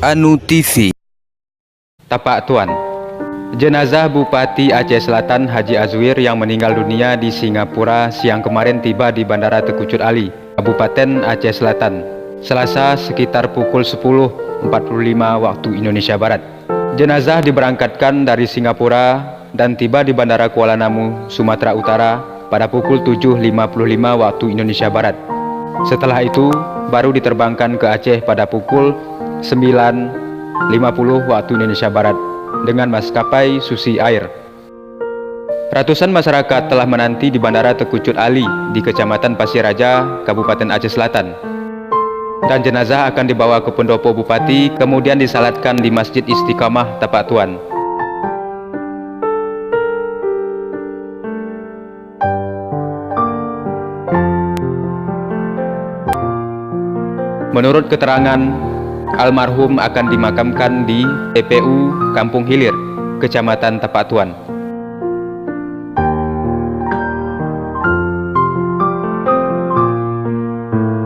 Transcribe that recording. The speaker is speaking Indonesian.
Anu TV. Tapak Tuan. Jenazah Bupati Aceh Selatan Haji Azwir yang meninggal dunia di Singapura siang kemarin tiba di Bandara Teuku Cut Ali, Kabupaten Aceh Selatan, Selasa sekitar pukul 10.45 waktu Indonesia Barat. Jenazah diberangkatkan dari Singapura dan tiba di Bandara Kuala Namu, Sumatera Utara pada pukul 7.55 waktu Indonesia Barat. Setelah itu baru diterbangkan ke Aceh pada pukul 9.50 waktu Indonesia Barat dengan maskapai Susi Air. Ratusan masyarakat telah menanti di Bandara Teuku Cut Ali di Kecamatan Pasir Raja, Kabupaten Aceh Selatan. Dan jenazah akan dibawa ke pendopo Bupati, kemudian disalatkan di Masjid Istiqamah Tapak Tuan. Menurut keterangan, almarhum akan dimakamkan di TPU Kampung Hilir, Kecamatan Tapak Tuan.